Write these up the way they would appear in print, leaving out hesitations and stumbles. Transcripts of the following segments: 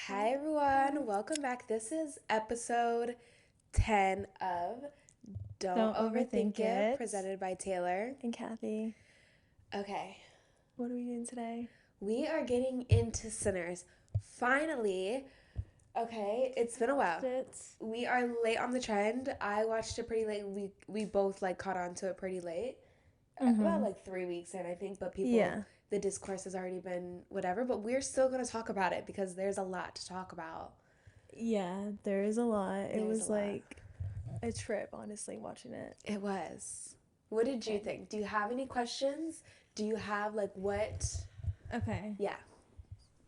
Hi everyone, welcome back. This is episode 10 of Don't Don't Overthink overthink It, it. presented by Taylor. And Kathy, Okay, what are we doing today? we are getting into Sinners. Finally, okay, it's been a Watched while. it. We are late on the trend. I watched it pretty late. We both like caught on to it pretty late. About Mm-hmm. like 3 weeks in, I think, but Yeah. the discourse has already been whatever, but we're still going to talk about it because there's a lot to talk about. Yeah, there is a lot. It There's a was lot. like a trip, honestly, watching it. It was. What did you Okay. think? Do you have any questions? Do you have like what? Okay. Yeah.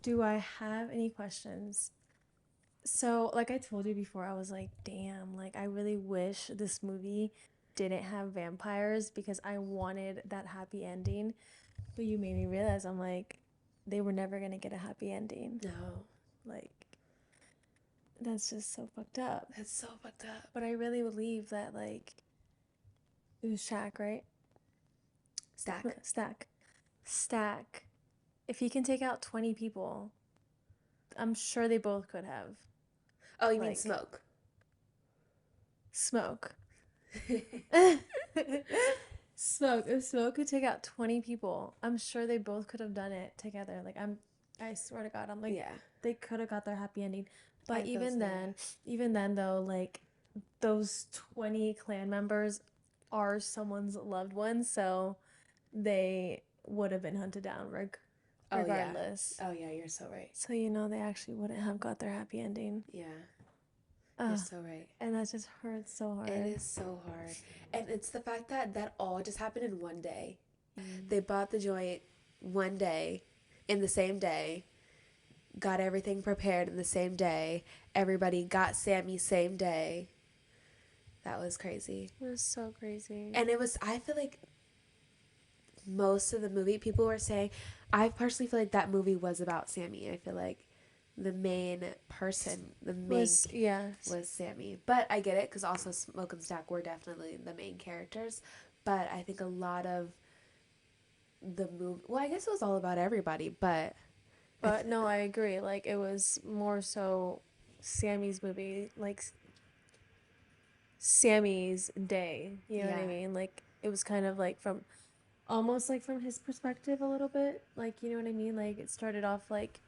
Do I have any questions? So, like I told you before, I was like, damn, like I really wish this movie didn't have vampires because I wanted that happy ending. But you made me realize I'm like, they were never gonna get a happy ending. No. Like, that's just so fucked up. That's so fucked up. But I really believe that like it was Shaq, right? Stack. Stack. Stack. If he can take out 20 people, I'm sure they both could have. Oh, you mean Like, smoke? smoke. Smoke. If Smoke could take out 20 people, I'm sure they both could have done it together. I swear to God, I'm like, Yeah. they could have got their happy ending. I But feel so. even then though, like, those 20 clan members are someone's loved ones, so they would have been hunted down Oh yeah. regardless. Oh yeah, you're so right. So they actually wouldn't have got their happy ending. Yeah. You're Ugh, so right. and that just hurts so It hard. is so hard. And it's the fact that that all just happened in one day. Mm. They bought the joint one day, in the same day, got everything prepared in the same day. Everybody got Sammy same day. That was crazy. It was so crazy. And it was, I feel like most of the movie, people were saying, I personally feel like that movie was about Sammy. I feel like the main person, the main Was yeah. was Sammy. But I get it because also Smoke and Stack were definitely the main characters. But I think a lot of the movie, well, I guess it was all about everybody, but But no, I agree. Like it was more so Sammy's movie, like Sammy's day. You know what I yeah, mean? Like it was kind of like from almost like from his perspective a little bit. Like you know what I mean? Like it started off like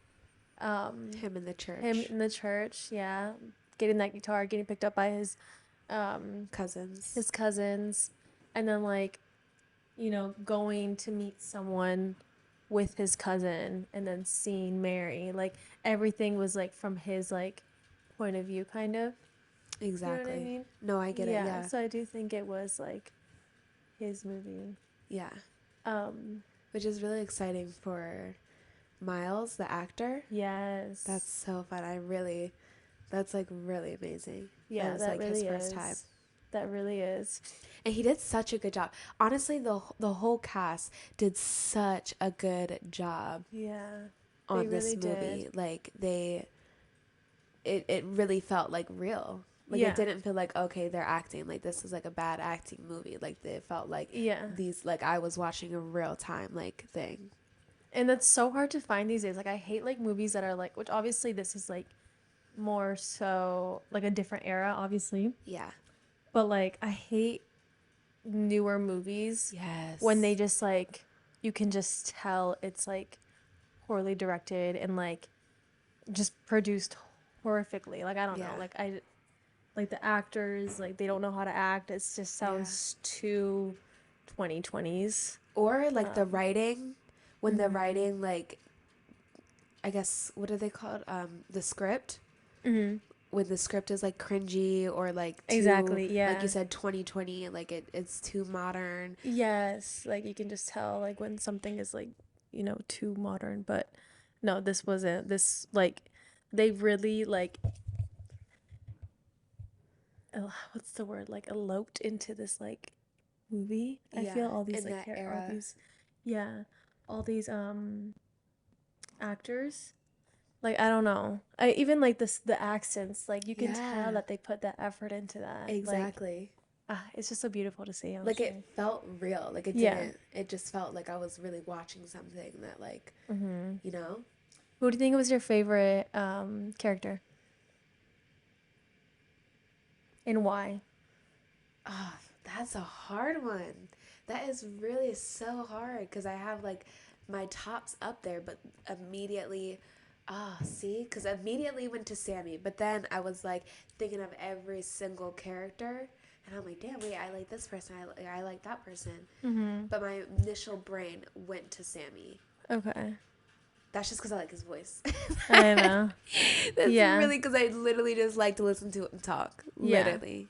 him in the him church, in the church, yeah, getting that guitar, getting picked up by um cousins. his cousins, and then like going to meet someone with his cousin and then seeing Mary. Like everything was like from his like point of view kind of. You know what I Exactly. mean? No, I get it. Yeah, Yeah. so I do think it was like his movie. Yeah. Um Which is really exciting for Miles, the actor. That's yes. so fun. That's like really amazing. That Yeah, is that like his really first time. is. That really is. And he did such a good job. Honestly, the whole cast did such a good job Yeah. They on this really did. movie. Like it really felt like real. Like it Yeah. didn't feel like okay, they're acting. Like this is like a bad acting movie. Like it felt like Yeah. these like I was watching a real time like thing. And that's so hard to find these days. Like I hate like movies that are like which obviously this is like more so like a different era, obviously. Yeah. But like I hate newer movies when they Yes. just like you can just tell it's like poorly directed and like just produced horrifically. Like I don't know, Yeah. like I like the actors like they don't know how to act. It just Yeah. sounds too 2020s. Or like the Um, writing, when the mhm. writing like I guess what are they called? The script. Mhm. When the script is like cringy or like too Exactly. like you Yeah. said 2020 like it's too modern. Yes, like you can just tell like when something is like, too modern, but no, this wasn't. This like they really like what's the word? Like eloped into this like movie. I Yeah, feel all these in like that all era. these yeah, all these actors. Like I don't know. I even like this the accents, like you can tell Yeah, that they put that effort into that. Like exactly. it's just so beautiful to see, Like it honestly. felt real. Like Yeah. it just felt like I was really watching something that like, Mhm. you know? Who do you think was your favorite character and why? Oh, that's a hard one. That is really so hard because I have like my tops up there, but immediately, see, because immediately went to Sammy, but then I was like thinking of every single character, and I'm like, damn, wait, I like this person, I like that person, Mm-hmm. but my initial brain went to Sammy. Okay. That's just because I like his voice. I know. That's Yeah. really because I literally just like to listen to him talk. Yeah. Literally.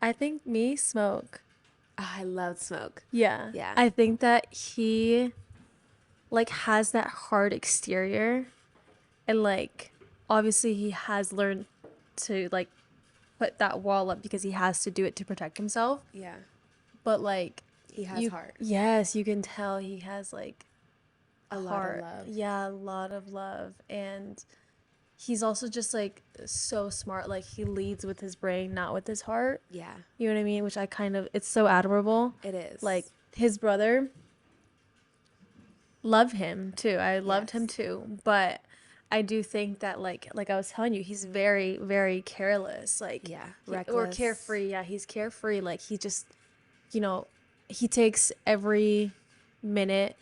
I think me, Smoke. I love Smoke. Yeah. Yeah. I think that he like has that hard exterior and like obviously he has learned to like put that wall up because he has to do it to protect himself. Yeah. But like He has you heart. yes, you can tell he has like A lot of heart. love. Yeah, a lot of love. And he's also just like so smart. Like he leads with his brain, not with his heart. Yeah. You know what I mean? Which I kind of it's so admirable. It is. Like his brother love him too. I loved him Yes. too. But I do think that like I was telling you, he's very, very careless. Like Yeah. or Reckless. carefree. Yeah, he's carefree. Like he just you know, he takes every minute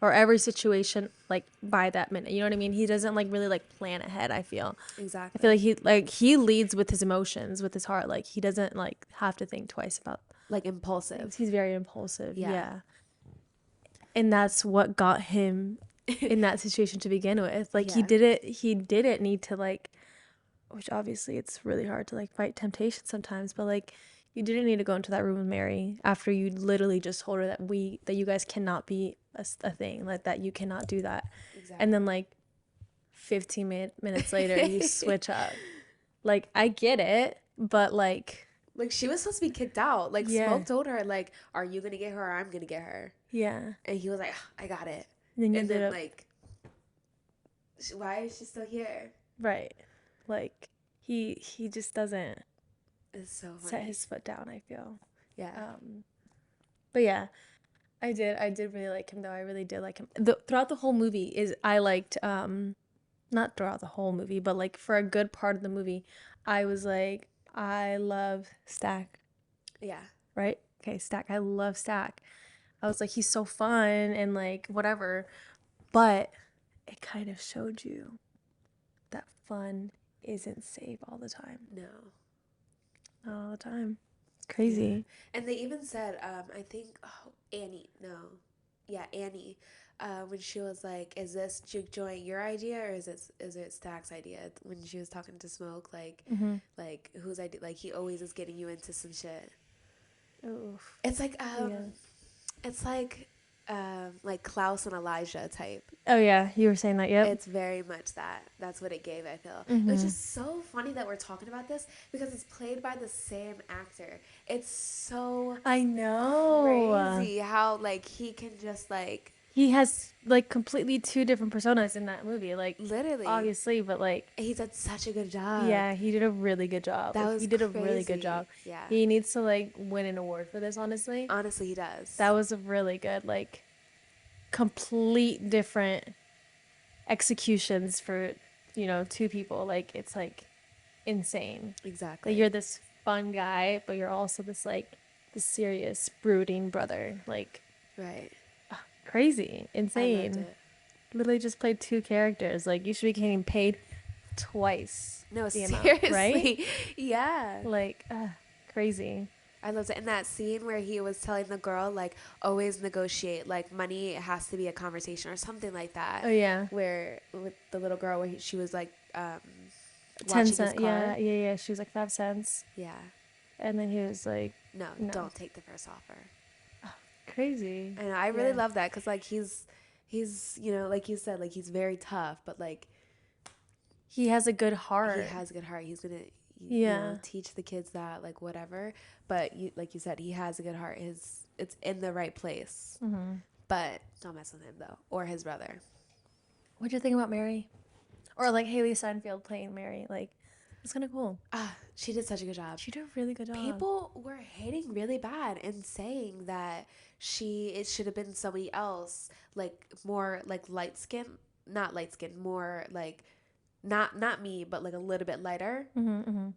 or every situation like by that minute. You know what I mean? He doesn't like really like plan ahead, I feel. I Exactly. feel like he leads with his emotions, with his heart. Like he doesn't like have to think twice about Like things. impulsive. He's very impulsive. Yeah. Yeah. And that's what got him in that situation to begin with. Like Yeah. he didn't need to like which obviously it's really hard to like fight temptation sometimes, but like you didn't need to go into that room with Mary after you literally just told her that you guys cannot be a thing, like that you cannot do that. Exactly. And then like minutes later you switch up. Like I get it, but like Like she was supposed to be kicked out. Like yeah. Smoke told her, like, "Are you gonna get her or I'm gonna get her?" Yeah. And he was like, "I got it." And then you And ended then up like, why is she still here? right. Like he just doesn't It's so set funny. his foot down, I feel. Yeah. But yeah, I did really like him though. I really did like him. Throughout the whole movie is I liked not throughout the whole movie, but like for a good part of the movie, I was like I love Stack, Yeah. right? Okay, Stack. I love Stack. I was like he's so fun and like whatever. But it kind of showed you that fun isn't safe all the time. No. Not all the time. It's crazy. And they even said, I think, Annie, no. Yeah, Annie, when she was like, is this juke joint your idea or is it Stack's idea? When she was talking to Smoke, Mm-hmm. like whose idea? Like he always is getting you into some shit. Oof. It's like, Yeah. it's like Klaus and Elijah type. Oh yeah, you were saying that. Yep. It's very much that. That's what it gave, I feel. Mm-hmm. Which is so funny that we're talking about this because it's played by the same actor. It's so I know. crazy how like he can just like He has like completely two different personas in that movie. Like literally obviously, but like he did such a good job. yeah, he did a really good job. That Like, was he did a really good crazy. job. Yeah. He needs to like win an award for this, honestly. Honestly, he does. That was a really good like complete different executions for, two people. Like it's like insane. exactly. Like you're this fun guy, but you're also this like this serious brooding brother. Like right. crazy, I insane. loved it. Literally just played two characters. Like you should be getting paid twice No, the amount, seriously. right? Yeah. Like crazy. I loved it. In that scene where he was telling the girl, like, always negotiate. Like, money has to be a conversation or something like that. Oh yeah, Where, with the little girl, where she was, like, 10 watching his cents. car. Yeah. She was like 5 cents, Yeah. and then he was like No, No. don't take the first offer. crazy. And I really Yeah. love that because, like, he's, like you said, like, he's very tough, but, like, He has a good heart. he has a good heart. He's going to, Yeah. teach the kids that, like, whatever. But, like you said, he has a good heart. It's in the right place. Mm-hmm. But don't mess with him, though. Or his brother. What'd you think about Mary? Or like Haley Steinfeld playing Mary? Like, it's kind of cool. She did such a good job. She did a really good job. People were hating really bad and saying that it should have been somebody else, like more like light skin not light skin, more like not me, but like a little bit lighter. Mm-hmm.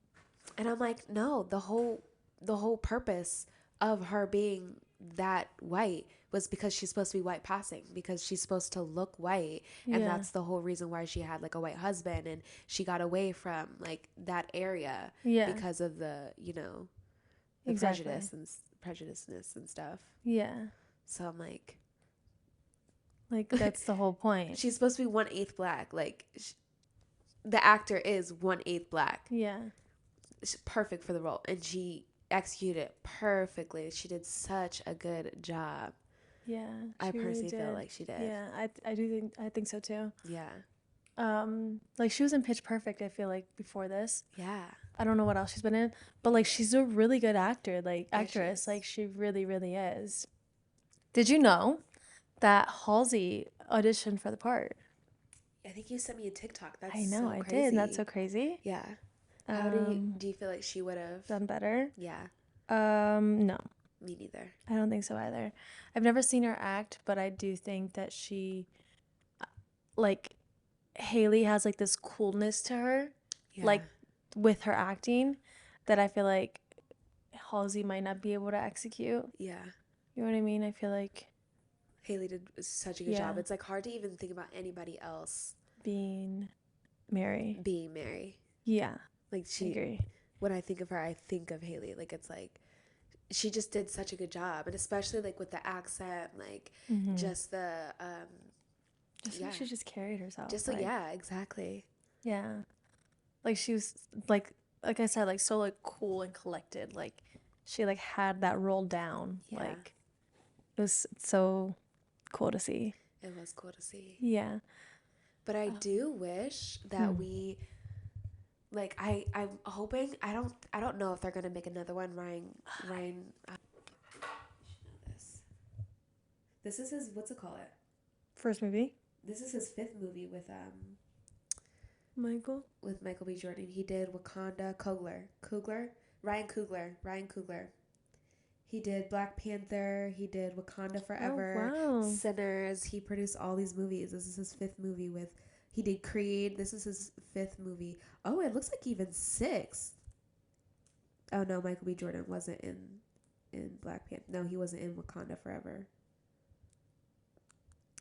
And I'm like, no, the whole purpose of her being that white was because she's supposed to be white passing, because she's supposed to look white, and Yeah. that's the whole reason why she had like a white husband, and she got away from like that area Yeah. because of the Exactly. prejudiceness and stuff. Yeah. So I'm like, Like that's the whole point. she's supposed to be 1/8 black. Like the actor is 1/8 black. Yeah. She's perfect for the role, and she executed it perfectly. She did such a good job. Yeah. I She really personally feel did. like she did. Yeah. I think so too. Yeah. Like she was in Pitch Perfect, I feel like before this. Yeah. I don't know what else she's been in, but like she's a really good actor, like Yeah, she actress. is. Like she really, really is. Did you know that Halsey auditioned for the part? I think you sent me a TikTok. That's I know, so I crazy. did. That's so crazy. Yeah. How do Um, you feel like she would have? done better? Yeah. No, Me neither. I don't think so either. I've never seen her act, but I do think that she, like, Haley has like this coolness to her, Yeah. like with her acting, that I feel like Halsey might not be able to execute. Yeah. You know what I mean? I feel like Haley did such a good job. Yeah. It's like hard to even think about anybody else being Mary. being Mary. Yeah, Like I agree. when I think of her, I think of Haley. Like it's like she just did such a good job, and especially like with the accent, like Mm-hmm. just the Just yeah. like she just carried herself. just like, yeah, exactly. Yeah. Like she was like I said, like so like cool and collected. Like she like had that roll down. Yeah. Like it was so cool to see. It was cool to see. Yeah. But I do wish that we like I'm hoping I don't know if they're gonna make another one. Ryan I should know this. This is his what's it called? First movie. This is his 5th movie with Michael. B. Jordan. He did Wakanda Ryan Coogler. He did Black Panther. He did Wakanda Forever. Oh wow. Sinners. He produced all these movies. This is his 5th movie with. He did Creed. This is his 5th movie. Oh, it looks like even 6th. Oh no, Michael B. Jordan wasn't in Black Panther. No, he wasn't in Wakanda Forever.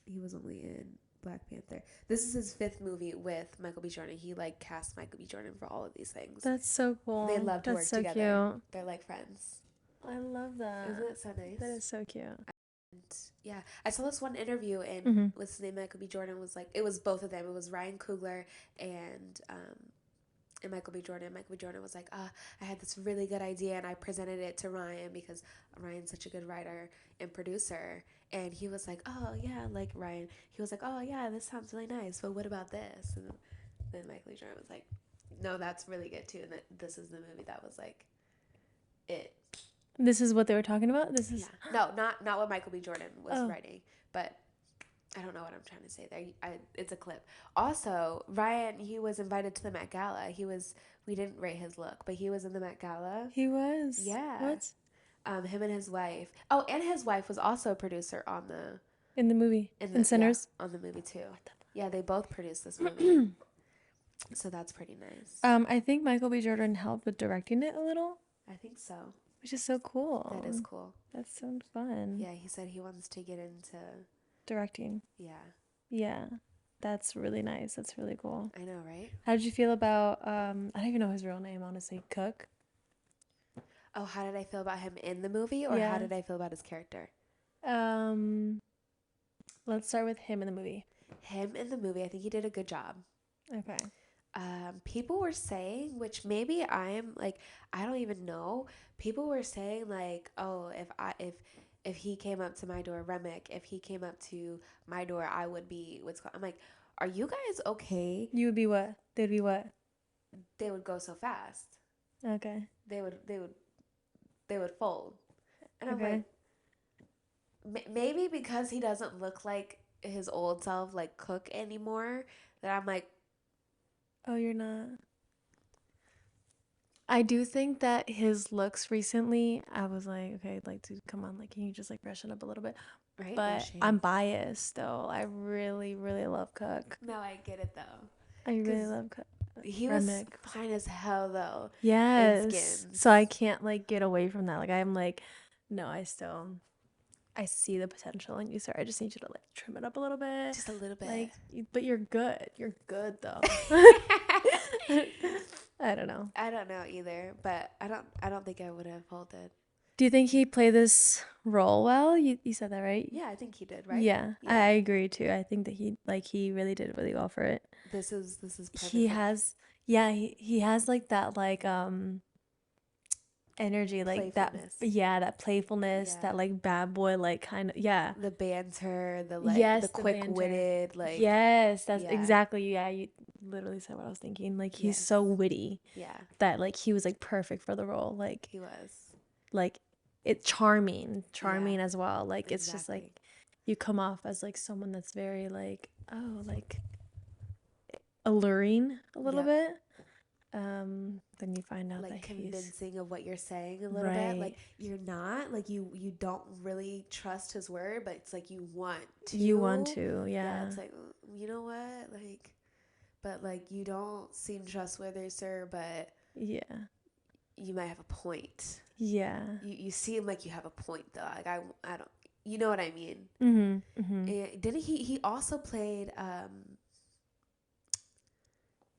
He was only in Black Panther. This is his 5th movie with Michael B. Jordan. He like cast Michael B. Jordan for all of these things. That's so cool. They love to That's work so together. cute. They're like friends. I love that. Isn't that so nice? That is so cute. And yeah, I saw this one interview and Mhm. what's his name? Michael B. Jordan was like, it was both of them. It was Ryan Coogler and Michael B. Jordan. Michael B. Jordan was like, I had this really good idea and I presented it to Ryan because Ryan's such a good writer and producer. And he was like, oh yeah, like Ryan. He was like, oh yeah, this sounds really nice, but what about this? And then Michael B. Jordan was like, no, that's really good too. And this is the movie that was like it. This is what they were talking about? This is No, not what Michael B. Jordan was Oh. writing, but I don't know what I'm trying to say there. It's a clip. Also, Ryan, he was invited to the Met Gala. We didn't rate his look, but he was in the Met Gala. He was. Yeah. What? Him and his wife. Oh, and his wife was also a producer on the In the movie. in In Sinners. yeah, on the movie too. Yeah, they both produced this movie. So that's pretty nice. I think Michael B. Jordan helped with directing it a little, I think so. which is so cool. That is cool. That's so fun. Yeah, he said he wants to get into Directing. yeah. Yeah. That's really nice. That's really cool. I know, right? How did you feel about I don't even know his real name, honestly. Cook? Oh, how did I feel about him in the movie or Yeah. how did I feel about his character? Let's start with him in the movie. Him in the movie, I think he did a good job. Okay. People were saying, which maybe I'm like, I don't even know. People were saying like, oh, if he came up to my door, Remick, if he came up to my door, I would be I'm like, are you guys okay? You would be what? They'd be what? They would go so fast. Okay. They would fold. And I'm Okay. like, maybe because he doesn't look like his old self, like Cook anymore, that I'm like, Oh, you're not. I do think that his looks recently, I was like, okay, like, dude, come on, like, can you just like freshen up a little bit? Right? No but I'm shade. biased though. I really, really love Cook. No, I get it though. I really Because love Cook. he was Remick. fine as hell though in Yes. So I Skins. can't like get away from that. Like I'm like, no, I see the potential in you, sir. I just need you to like trim it up a little bit. Just a little bit. Like, but you're good. You're good though. I don't know. I don't know either, but I don't think I would have folded. Do you think he played this role well? You said that, right? Yeah, I think he did, right? Yeah, I Yeah. agree too. I think that he really did really well for it. This is perfect He for has yeah, he has like that like energy, like that playfulness. yeah, that playfulness, Yeah. that like bad boy like kind of yeah. The banter, the Yes, the banter. quick-witted, like, Yes, that's yeah. exactly yeah, you literally said what I was thinking. Like he's Yes. so witty Yeah, that like he was like perfect for the role. he was. Like it charming, Yeah, charming as well. Like it's just like exactly. you come off as like someone that's very like oh like alluring a little Yep. bit. Then you find out that Like he's convincing of what you're saying a little bit. right. Like you're not like you don't really trust his word, but it's like you want You want to. to, Yeah, yeah. it's like you know what? Like but like you don't seem trustworthy, sir, but Yeah. you might have a point. Yeah. You seem like you have a point though. Like I don't you know what I mean? Mhm. Mhm. And didn't he also played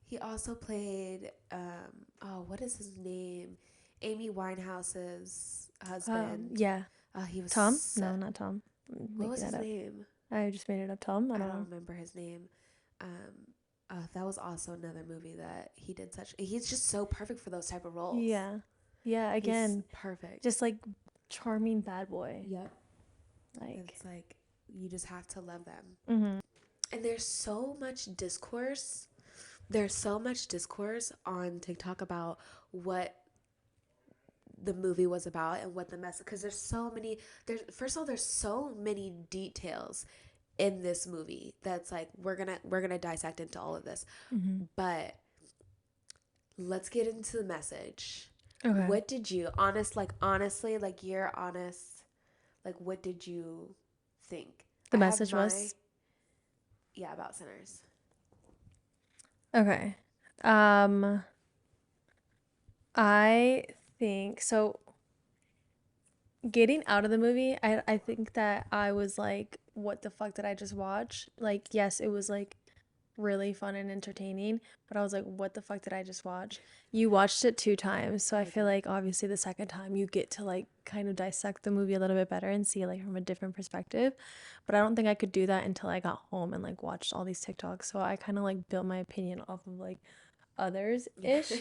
he also played oh what is his name? Amy Winehouse's husband. Yeah. He was Tom? No, not Tom. I'm what was making his that up. name? I just made it up. Tom? I I don't don't know. remember his name. That was also another movie that he did such. He's just so perfect for those type of roles. Yeah. Yeah, He's again, perfect. just like charming bad boy. Yep. Like It's like you just have to love them. mhm. And there's so much discourse. There's so much discourse on TikTok about what the movie was about and what the message. Because there's so many. There's first of all, there's so many details in this movie that's like we're gonna dissect into all of this. Mhm. But let's get into the message. Okay. What did you honestly like you're honest like what did you think? The I have message my was yeah about sinners. okay. Um I think so getting out of the movie, I think that I was like, what the fuck did I just watch? Like, yes, it was like really fun and entertaining, but I was like, what the fuck did I just watch? You watched it 2 times, so I I feel did. like obviously the second time you get to like kind of dissect the movie a little bit better and see like from a different perspective. But I don't think I could do that until I got home and like watched all these TikToks. So I kind of like built my opinion off of like others ish.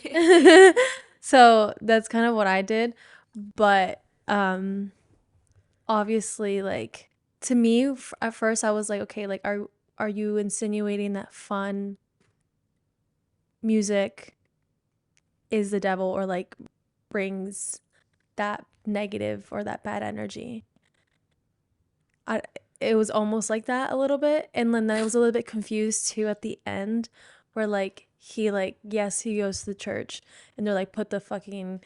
So that's kind of what I did. But obviously like to me at first I was like okay like are you insinuating that fun music is the devil or like brings that negative or that bad energy? I it was almost like that a little bit, and then I was a little bit confused too at the end where like he like yes he goes to the church and they're like put the fucking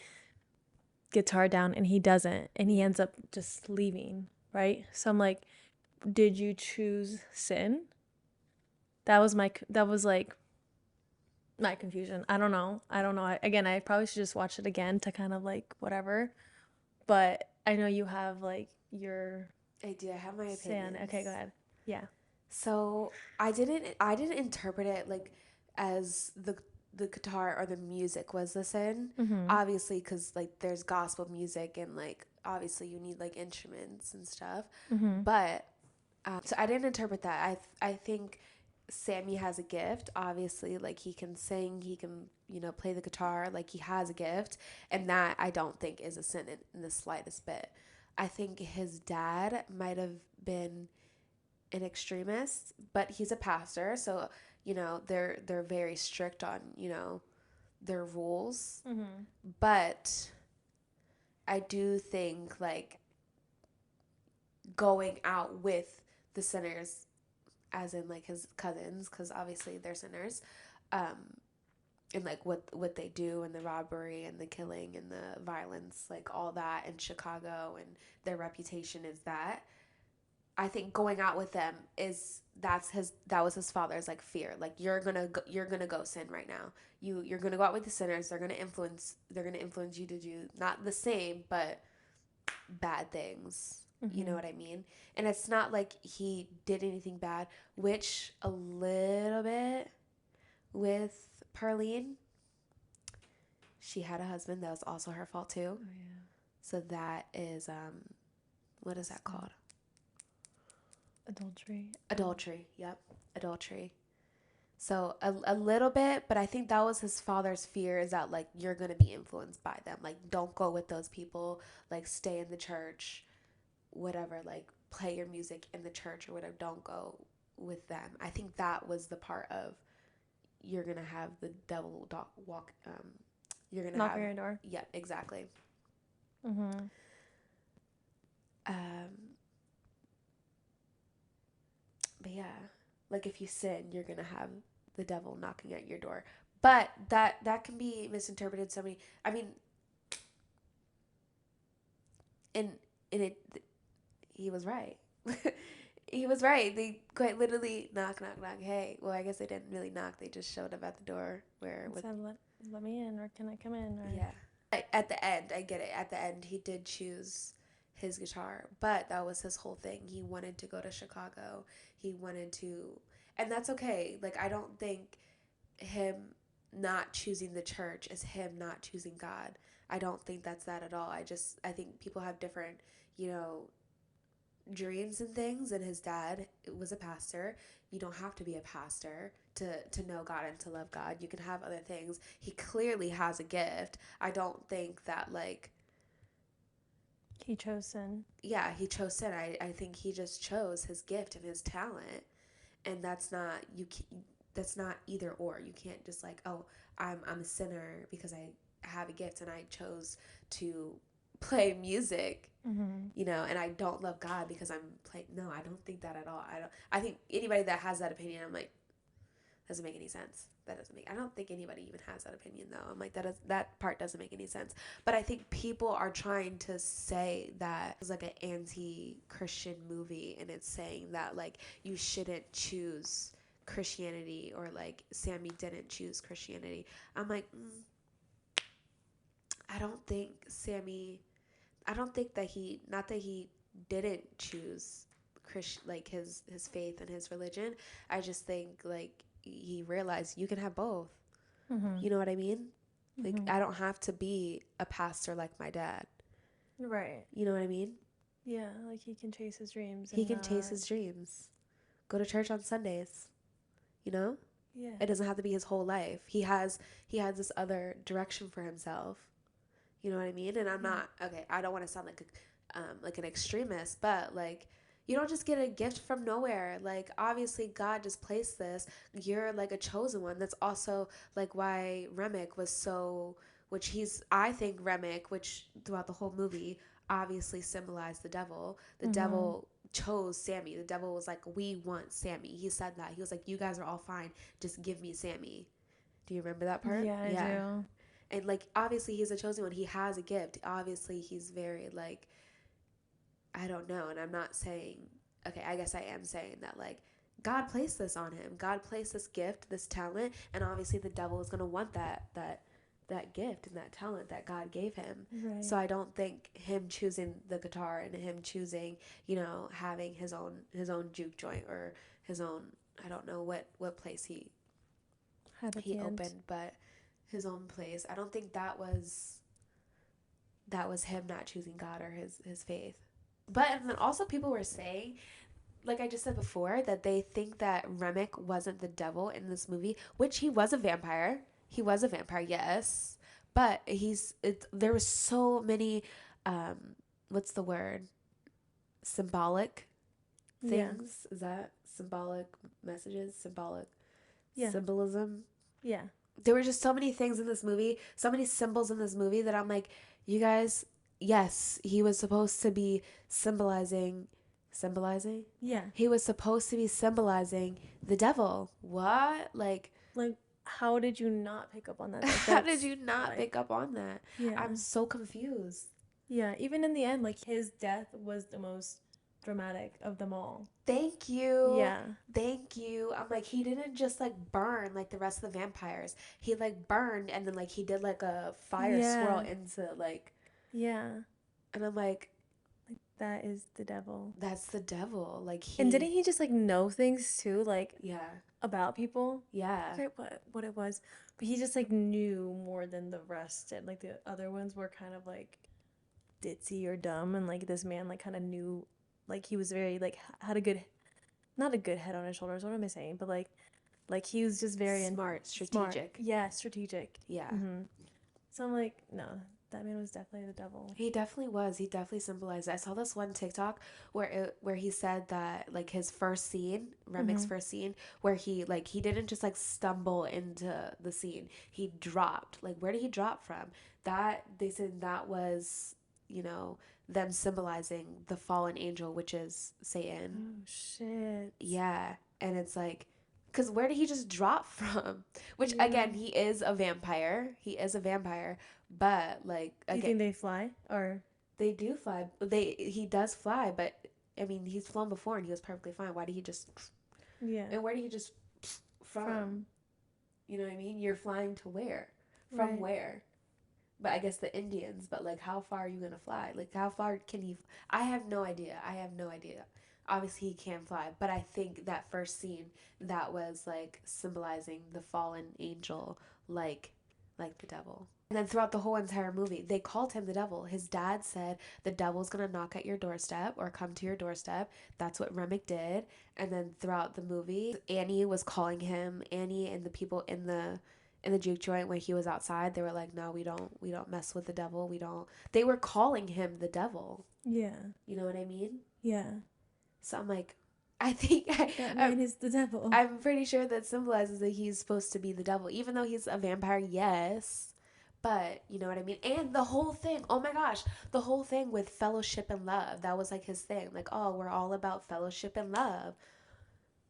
guitar down and he doesn't and he Yeah. ends up just leaving, right? So I'm like, did you choose sin? That was like my confusion. I don't know. Again, I probably should just watch it again to kind of like whatever. But I know you have like your I do. I have my say on it. opinions. Okay, go ahead. Yeah. So I didn't interpret it like as the guitar or the music was the sin. Mm-hmm. Obviously, because like there's gospel music and like obviously you need like instruments and stuff. Mm-hmm. But so I didn't interpret that. I think Sammy has a gift. Obviously, like he can sing, he can play the guitar. Like he has a gift, and that I don't think is a sin in the slightest bit. I think his dad might have been an extremist, but he's a pastor, so they're very strict on their rules. Mm-hmm. But I do think like going out with the sinners, as in like his cousins, because obviously they're sinners, um, and like what they do and the robbery and the killing and the violence, like all that in Chicago, and their reputation is that. I think going out with them that was his father's like fear. Like you're gonna go sin right now. You're gonna go out with the sinners. They're gonna influence you to do not the same but bad things. You know Mm-hmm. what I mean? And it's not like he did anything bad, which a little bit with Perlene. She had a husband that was also her fault too. Oh yeah. So that is what is that Sin. called? Adultery. Adultery. Yep. Adultery. So a little bit, but I think that was his father's fear is that like you're gonna be influenced by them. Like don't go with those people. Like stay in the church, whatever. Like play your music in the church or whatever. Don't go with them. I think that was the part of you're gonna have the devil walk. You're gonna Knock have. on your door. Yep, exactly. Mm-hmm. Um, but yeah, like if you sin, you're gonna have the devil knocking at your door. But that can be misinterpreted so many. I mean, and and it he was right. He was right. They quite literally knock knock knock. Hey, well I guess they didn't really knock. They just showed up at the door where And with said, let me in, or can I come in? Or yeah. At the end, I get it. At the end, he did choose his guitar, but that was his whole thing. He wanted to go to Chicago. He wanted to, and that's okay. Like I don't think him not choosing the church is him not choosing God. I don't think that's that at all. I think people have different, you know, dreams and things, and his dad was a pastor. You don't have to be a pastor to know God and to love God. You can have other things. He clearly has a gift. I don't think that like he chose sin. yeah, he chose sin. I think he just chose his gift and his talent. And that's not either or. You can't just like, oh, I'm a sinner because I have a gift and I chose to play music, Mm-hmm. and I don't love God because I'm playing. No, I don't think that at all. I think anybody that has that opinion, I'm like, doesn't make any sense. That doesn't make. I don't think anybody even has that opinion though. I'm like that part doesn't make any sense. But I think people are trying to say that it's like an anti-Christian movie, and it's saying that like you shouldn't choose Christianity or like Sammy didn't choose Christianity. I'm like, I don't think Sammy. I don't think that not that he didn't choose like his faith and his religion. I just think like he realized you can have both. Mm-hmm. You know what I mean? Like Mm-hmm. I don't have to be a pastor like my dad. Right. You know what I mean? Yeah, like he can chase his dreams He and can chase not. his dreams. Go to church on Sundays. You know? Yeah. It doesn't have to be his whole life. He has this other direction for himself. You know what I mean? And I'm Mm-hmm. not okay. I don't want to sound like an extremist, but like you don't just get a gift from nowhere. Like obviously God just placed this. You're like a chosen one. That's also like why Remick was so. Which he's I think Remick, which throughout the whole movie obviously symbolized the devil. The Mm-hmm. devil chose Sammy. The devil was like, we want Sammy. He said that. He was like, you guys are all fine. Just give me Sammy. Do you remember that part? Yeah, I Yeah. do. And like obviously he's a chosen one. He has a gift. Obviously he's very like I don't know. And I'm not saying okay, I guess I am saying that like God placed this on him. God placed this gift, this talent, and obviously the devil is gonna want that gift and that talent that God gave him. Right. So I don't think him choosing the guitar and him choosing, having his own juke joint or his own I don't know what place Had at he the end. opened, but his own place. I don't think that was him not choosing God or his faith. But and then also people were saying, like I just said before, that they think that Remick wasn't the devil in this movie, which he was a vampire. He was a vampire, yes, but there was so many, what's the word? Symbolic Yeah. things. Is that symbolic messages? Symbolic Yeah. symbolism? Yeah. There were just so many things in this movie, so many symbols in this movie that I'm like, you guys, yes, he was supposed to be symbolizing. Yeah. He was supposed to be symbolizing the devil. What? Like, Like, how did you not pick up on that? Like, how did that's you not like, pick up on that? yeah. I'm so confused. Yeah. Even in the end, like, his death was the most dramatic of them all. Thank you. Yeah. Thank you. I'm like, he didn't just like burn like the rest of the vampires. He like burned and then like he did like a fire swirl Yeah. into like, Yeah. and I'm like, Like that is the devil. that's the devil. Like And didn't he, he just like know things too, like yeah, about people? I yeah. forget what it was, but he just like knew more than the rest did. Like the other ones were kind of like ditzy or dumb, and like this man like kind of knew, like he was very like had a good, not a good head on his shoulders. What am I saying? But like he was just very Smart, smart. strategic. Yeah, strategic. Yeah. Mm-hmm. So I'm like, no, that man was definitely the devil. He definitely was. He definitely symbolized it. I saw this one TikTok where he said that like his first scene, Remic's Mm-hmm. first scene, where he didn't just like stumble into the scene. He dropped. Like where did he drop from? That they said that was, you know, them symbolizing the fallen angel, which is Satan. Oh shit. Yeah. And it's like, because where did he just drop from? Which, Yeah. again, he is a vampire. He is a vampire. But, like, Do you again, think they fly or? they do fly. He does fly, but, I mean, he's flown before and he was perfectly fine. Why did he just, Yeah. and where did he just from? From. You know what I mean? You're flying to where? From Right. where? But I guess the Indians, but like how far are you gonna fly? Like how far can he? I have no idea. I have no idea. Obviously he can fly, but I think that first scene that was like symbolizing the fallen angel, like like the devil. And then throughout the whole entire movie, they called him the devil. His dad said the devil's gonna knock at your doorstep or come to your doorstep. That's what Remick did. And then throughout the movie, Annie was calling him Annie, and the people in the juke joint when he was outside, they were like, no, we don't mess with the devil. We don't. They were calling him the devil. Yeah. You know what I mean? Yeah. So I'm like, I think That I, man is the devil. I'm pretty sure that symbolizes that he's supposed to be the devil, even though he's a vampire. Yes. But you know what I mean? And the whole thing, oh my gosh, the whole thing with fellowship and love, that was like his thing. Like, oh, we're all about fellowship and love.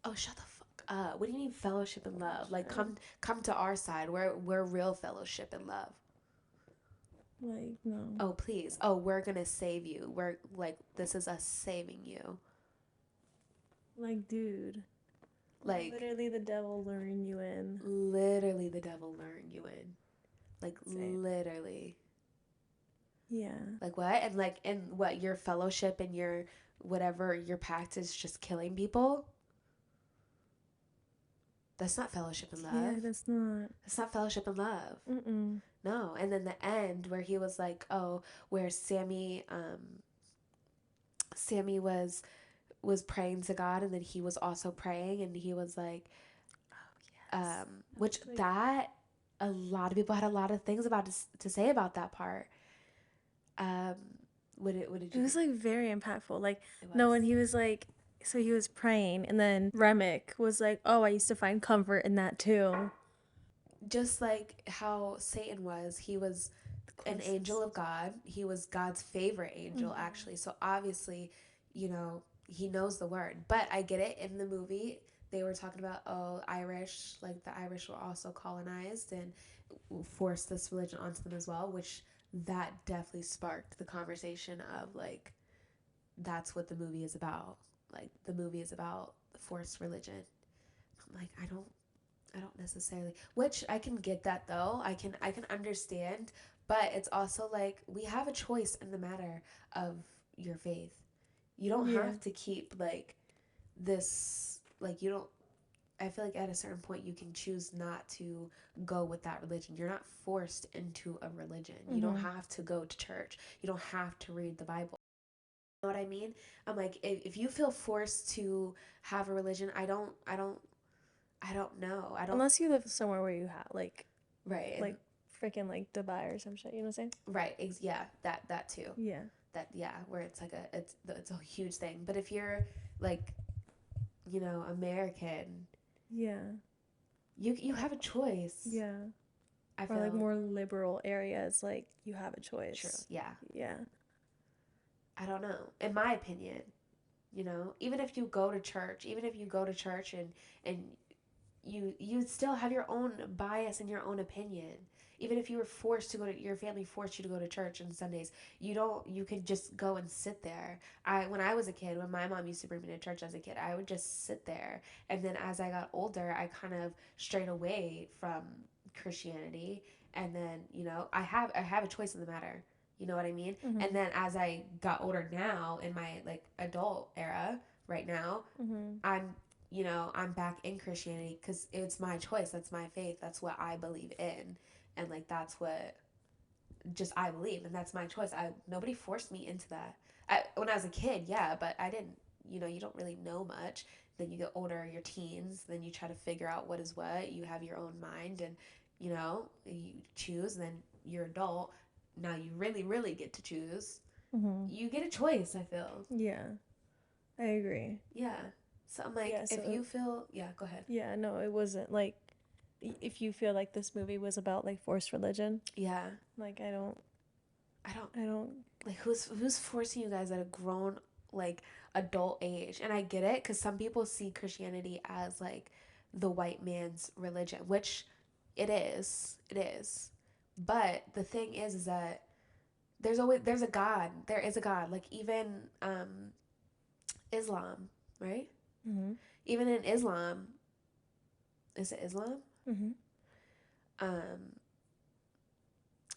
Oh, shut the fuck up. What do you mean fellowship and love? Like come to our side. We're real fellowship and love. Like, no. Oh, please. Oh, we're going to save you. We're like this is us saving you. Like, dude. Like Literally the devil luring you in. literally the devil luring you in. Like Same. literally. Yeah. Like what? And what your fellowship and your whatever your pact is just killing people? That's not fellowship and Yeah, love. that's not. That's not fellowship and love. Mm-mm. No. And then the end where he was like, "Oh, where Sammy was praying to God and then he was also praying and he was like Oh, yes. which Like, that a lot of people had a lot of things about to say about that part. Um what did it you was like very impactful. Like, it no, was when he was like, so he was praying, and then Remick was like, oh, I used to find comfort in that too. just like how Satan was. He was The an angel closest. of God. He was God's favorite angel, Mm-hmm. actually. So obviously, you know, he knows the word. But I get it. In the movie, they were talking about, oh, Irish, like the Irish were also colonized and forced this religion onto them as well, which that definitely sparked the conversation of like, that's what the movie is about. Like, the movie is about forced religion. I'm like, I don't necessarily. Which I can get that though. I can understand, but it's also like we have a choice in the matter of your faith. You don't Yeah. have to keep like this like you don't I feel like at a certain point you can choose not to go with that religion. You're not forced into a religion. You don't Mm-hmm. have to go to church. You don't have to read the Bible. You know what I mean? I'm like if you feel forced to have a religion, I don't know. I don't Unless you live somewhere where you have right. like freaking like Dubai or some shit. You know what I'm saying? Right. Yeah. That too. Yeah. That yeah. Where it's like it's a huge thing. But if you're like, American, Yeah. you have a choice. Yeah. I Or like feel more liberal areas, like you have a true. choice. Yeah. Yeah. I don't know. In my opinion, even if you go to church, even if you go to church and you still have your own bias and your own opinion. Even if you were forced to go to your family forced you to go to church on Sundays, you could just go and sit there. When I was a kid, when my mom used to bring me to church as a kid, I would just sit there. And then as I got older, I kind of strayed away from Christianity. And then, I have a choice in the matter. You know what I mean? Mm-hmm. And then as I got older now in my like adult era right now, Mm-hmm. I'm I'm back in Christianity because it's my choice. That's my faith. That's what I believe in, and like that's what just I believe, and that's my choice. I Nobody forced me into that. When I was a kid, yeah, but I didn't. You don't really know much. Then you get older, your teens. Then you try to figure out what is what. You have your own mind, and you choose. And then you're adult. Now you really, really get to choose. Mm-hmm. You get a choice. I feel. Yeah, I agree. Yeah. So I'm like, Yeah, if you feel, yeah, go ahead. yeah, no, it wasn't like if you feel like this movie was about like forced religion, Yeah. like I don't I don't. like who's forcing you guys at a grown like adult age. And I get it because some people see Christianity as like the white man's religion, which it is, but the thing is that there's a God. There is a God. Like even Islam, right? Mm-hmm. Even in Islam, is it Islam? Mm-hmm. um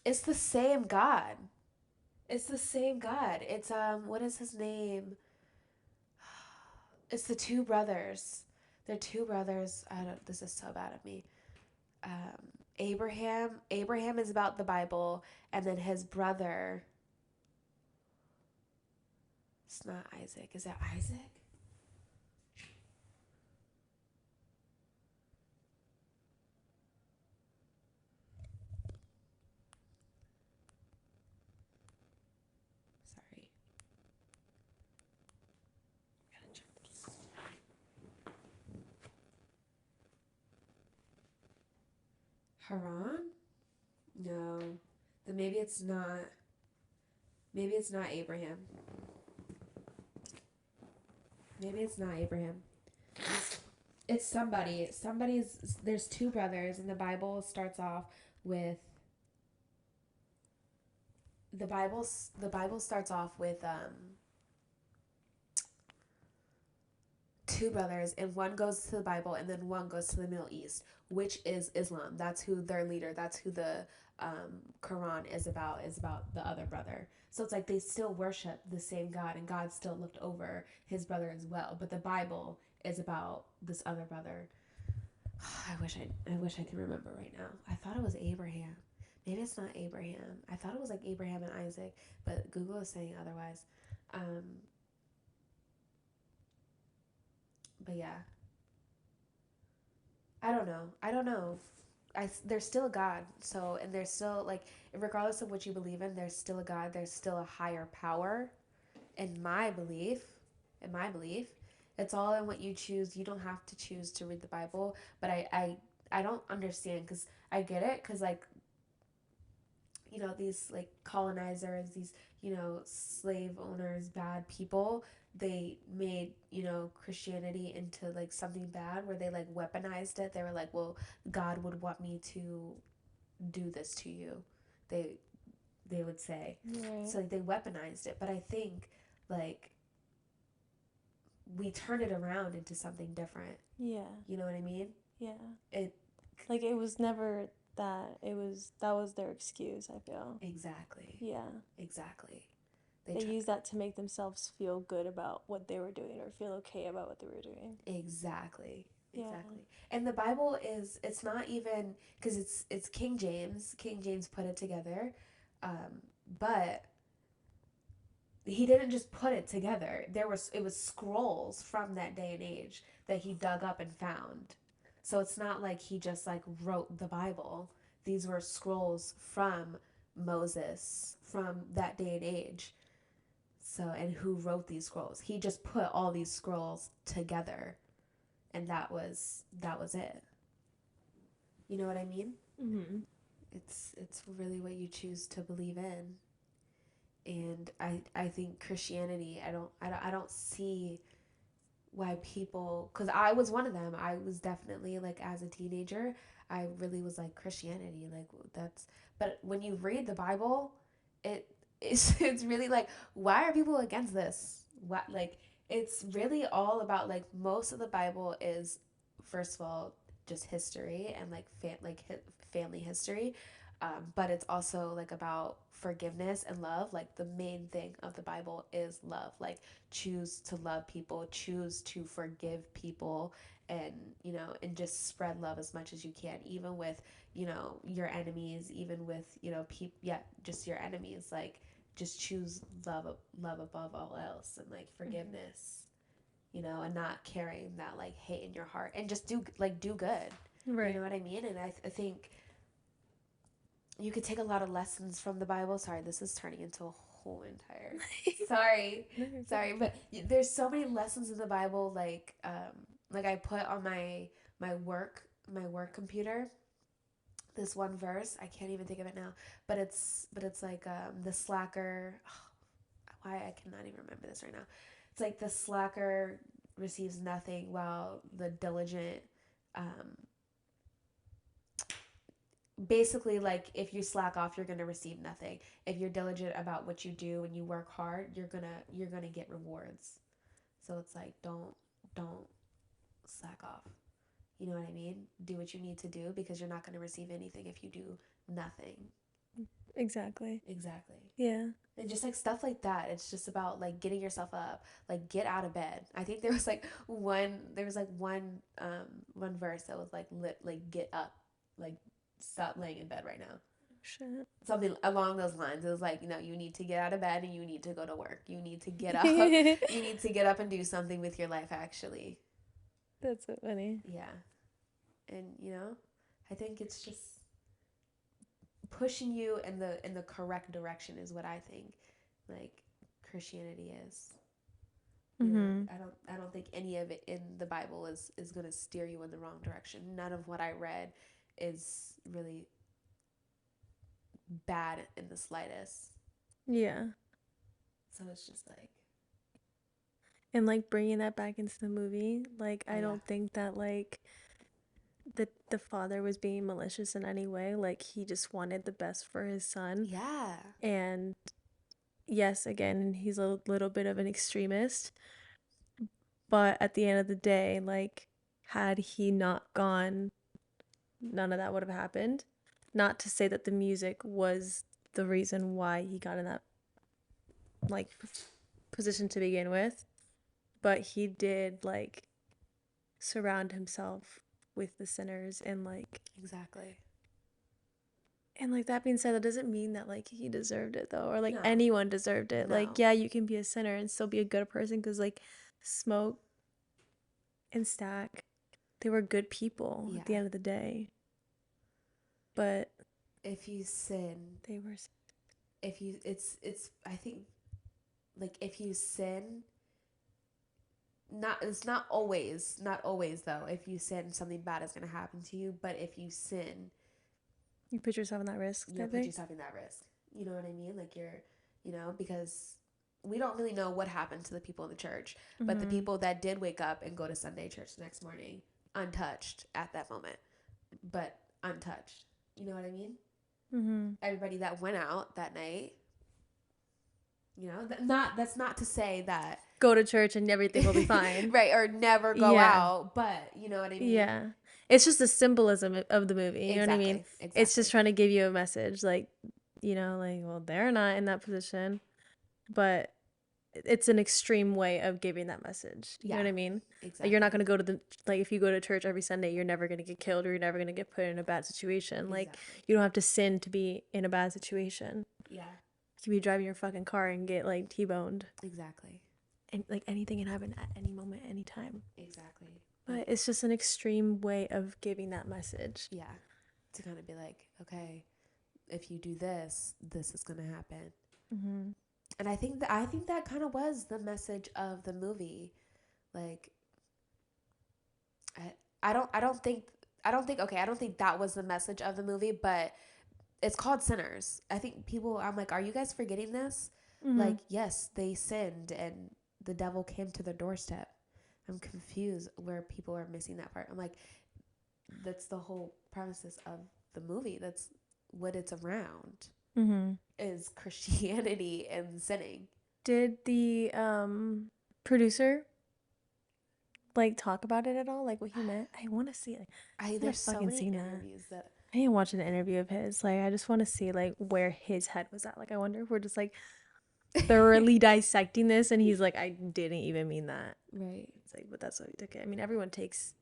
it's the same God. It's the same God. It's what is his name? It's the two brothers. They're two brothers. I don't. This is so bad of me. Abraham. Abraham is about the Bible, and then his brother. It's not Isaac. Is it Isaac? Sorry. Haran? No. Then maybe it's not. Maybe it's not Abraham. Maybe it's not Abraham. It's somebody. Somebody's. There's two brothers, and the Bible starts off with. The Bible starts off with two brothers, and one goes to the Bible, and then one goes to the Middle East, which is Islam. That's who their leader. That's who the Quran is about. Is about the other brother. So it's like they still worship the same God, and God still looked over his brother as well. But the Bible is about this other brother. I wish I could remember right now. I thought it was Abraham. Maybe it's not Abraham. I thought it was like Abraham and Isaac, but Google is saying otherwise. Um, but yeah, I don't know. I don't know. There's still a God. So, and there's still like, regardless of what you believe in, there's still a God. There's still a higher power. In my belief, in my belief, it's all in what you choose. You don't have to choose to read the Bible, but I don't understand because I get it because like these like colonizers, these slave owners, bad people, they made Christianity into like something bad where they like weaponized it. They were like, well, God would want me to do this to you, they they would say. Right. So like, they weaponized it, but I think like we turn it around into something different. Yeah. You know what I mean? Yeah. It Like it was never that. That was their excuse, I feel. exactly. Yeah. Exactly. They used that to make themselves feel good about what they were doing or feel okay about what they were doing. Exactly. Yeah. Exactly. And the Bible it's not even because it's King James. King James put it together. But he didn't just put it together. It was scrolls from that day and age that he dug up and found. So it's not like he just like wrote the Bible. These were scrolls from Moses from that day and age. So, and who wrote these scrolls? He just put all these scrolls together, and that was it. You know what I mean? Mm-hmm. It's really what you choose to believe in. And I think Christianity, I don't see why people, because I was one of them. I was definitely like, as a teenager, I really was like, Christianity, like that's, but when you read the Bible, it it's really like, why are people against this? What, like, it's really all about, like, most of the Bible is, first of all, just history and like family history, but it's also like about forgiveness and love. Like, the main thing of the Bible is love. Like, choose to love people, choose to forgive people, and and just spread love as much as you can, even with your enemies, even with people, yeah, just your enemies. Like, just choose love above all else, and like forgiveness, and not carrying that like hate in your heart, and just do good. You know Right. what I mean? And I think you could take a lot of lessons from the Bible. Sorry, this is turning into a whole entire. Sorry, No, you're good. sorry, but there's so many lessons in the Bible. Like I put on my work computer this one verse. I can't even think of it now, but it's like the slacker. Why I cannot even remember this right now. It's like the slacker receives nothing while the diligent um, basically, like, if you slack off, you're going to receive nothing. If you're diligent about what you do and you work hard, you're going to get rewards. So it's like, don't slack off. You know what I mean? Do what you need to do, because you're not going to receive anything if you do nothing. Exactly. Exactly. Yeah. And just like stuff like that, it's just about like getting yourself up, like get out of bed. I think there was one verse that was like get up, like stop laying in bed right now, Shit. something along those lines. It was like, you need to get out of bed and you need to go to work. You need to get up. You need to get up and do something with your life, actually. That's so funny. Yeah. And I think it's just pushing you in the correct direction is what I think, like, Christianity is. Mm-hmm. I don't think any of it in the Bible is going to steer you in the wrong direction. None of what I read is really bad in the slightest. Yeah. So it's just like, And like bringing that back into the movie, like oh I yeah. don't think that like the father was being malicious in any way. Like he just wanted the best for his son. Yeah. And yes, again, he's a little bit of an extremist, but at the end of the day, like had he not gone, none of that would have happened. Not to say that the music was the reason why he got in that like position to begin with, but he did like surround himself with the sinners Exactly. and like that being said, that doesn't mean that like he deserved it though, or like No. anyone deserved it. Like No. yeah, you can be a sinner and still be a good person, because like Smoke and Stack, they were good people at the Yeah. end of the day, but If you sin, they were if you it's I think, like, if you sin, it's not always though. If you sin, something bad is going to happen to you, but if you sin, you put yourself in that risk you'll type put thing. yourself in that risk. You know what I mean? Like, because we don't really know what happened to the people in the church, but the Mm-hmm. people that did wake up and go to Sunday church the next morning, untouched at that moment, but untouched. You know what I mean? Mm-hmm. Everybody that went out that night, that's not to say that Go to church and everything will be fine. right, or never go Yeah. out, but you know what I mean? Yeah. It's just the symbolism of the movie. You know what I mean? Exactly. It's just Exactly. trying to give you a message. Like, like, well, they're not in that position, but it's an extreme way of giving that message. You know Yeah. what I mean? Like, you're not Exactly. going to go to like, if you go to church every Sunday, you're never going to get killed or you're never going to get put in a bad situation. Like, Exactly. you don't have to sin to be in a bad situation. Yeah. You could be driving your fucking car and get, like, T-boned. Exactly. And, like, anything can happen at any moment, anytime. Exactly. But it's just an extreme way of giving that message. Yeah. To kind of be like, okay, if you do this, this is going to happen. Mm-hmm. And I think that kind of was the message of the movie. Like, I don't think that was the message of the movie, but it's called Sinners. I think I'm like, are you guys forgetting this? Mm-hmm. Like, yes, they sinned and the devil came to their doorstep. I'm confused where people are missing that part. I'm like, that's the whole premises of the movie. That's what it's around Mm-hmm. is Christianity and sinning. Did the producer like talk about it at all? Like what he meant? I want to see it. I want to There's so fucking many see that. interviews that I didn't watch an interview of his. Like I just want to see like where his head was at. Like I wonder if we're just like thoroughly dissecting this and he's like, I didn't even mean that. right. It's like, but that's what he took it. I mean, everyone takes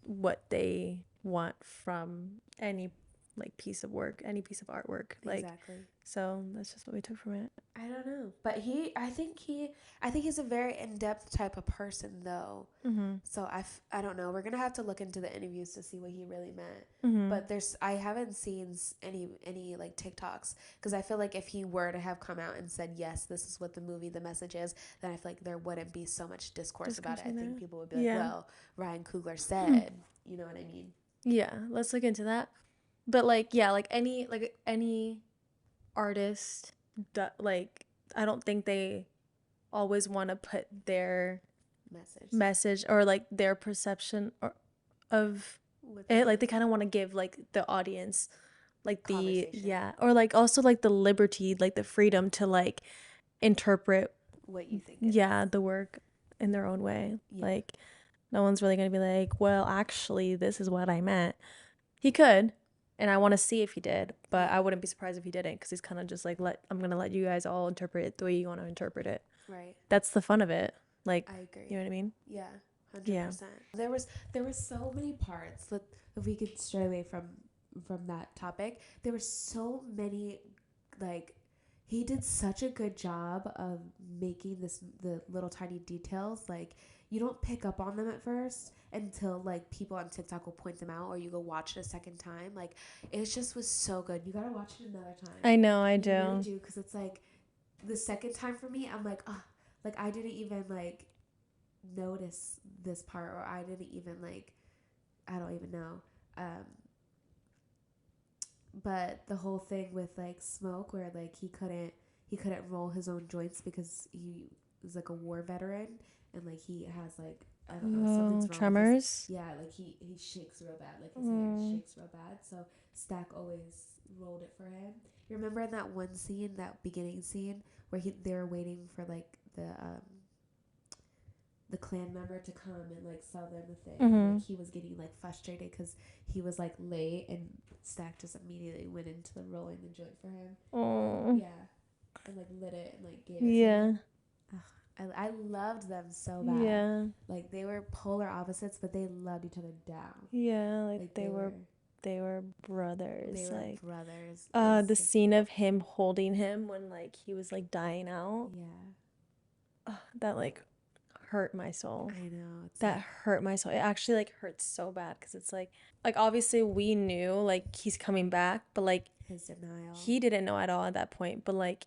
what they want from any like piece of work, any piece of artwork. Like Exactly. so that's just what we took from it. I don't know, but I think he's a very in-depth type of person though. Mm-hmm. So I don't know. We're gonna have to look into the interviews to see what he really meant. Mm-hmm. But I haven't seen any like TikToks because I feel like if he were to have come out and said yes, this is what the message is, then I feel like there wouldn't be so much discourse about it. I think people would be like, Yeah. well, Ryan Coogler said, you know what I mean? Yeah, let's look into that. But like, yeah, like any artist, like I don't think they always want to put their message or like their perception of it. Like they kind of want to give like the audience like the or like also like the liberty, like the freedom to like interpret what you think. The work in their own way. Yeah. Like no one's really gonna be like, well, actually, this is what I meant. He could, and I want to see if he did, but I wouldn't be surprised if he didn't, because he's kind of just like, I'm gonna let you guys all interpret it the way you want to interpret it. Right. That's the fun of it. Like, I agree. You know what I mean? Yeah, 100%. Yeah. There was so many parts that if we could stray away from that topic, there were so many like. He did such a good job of making the little tiny details. Like, you don't pick up on them at first until, like, people on TikTok will point them out or you go watch it a second time. Like, it just was so good. You gotta watch it another time. I know, I do. You really do, because it's, like, the second time for me, I'm like, oh, like, I didn't even, like, notice this part, or I didn't even, like, I don't even know. But the whole thing with like Smoke, where like he couldn't roll his own joints because he was like a war veteran, and like he has like, I don't know, something's wrong tremors. Like he shakes real bad, like his hand shakes real bad. So Stack always rolled it for him. You remember in that one scene, that beginning scene where they were waiting for like the clan member to come and like sell them the thing. Mm-hmm. Like he was getting like frustrated because he was like late, and Stack just immediately went into the rolling the joint for him. Oh. Yeah, and like lit it and like gave it to him. I loved them so bad. Yeah, like they were polar opposites, but they loved each other down. Yeah, like they were brothers. They were like brothers. The scene of him holding him when like he was like dying out. Yeah. That like hurt my soul. I know. That hurt my soul. It actually like hurts so bad, because it's like obviously we knew like he's coming back, but like his denial. He didn't know at all at that point, but like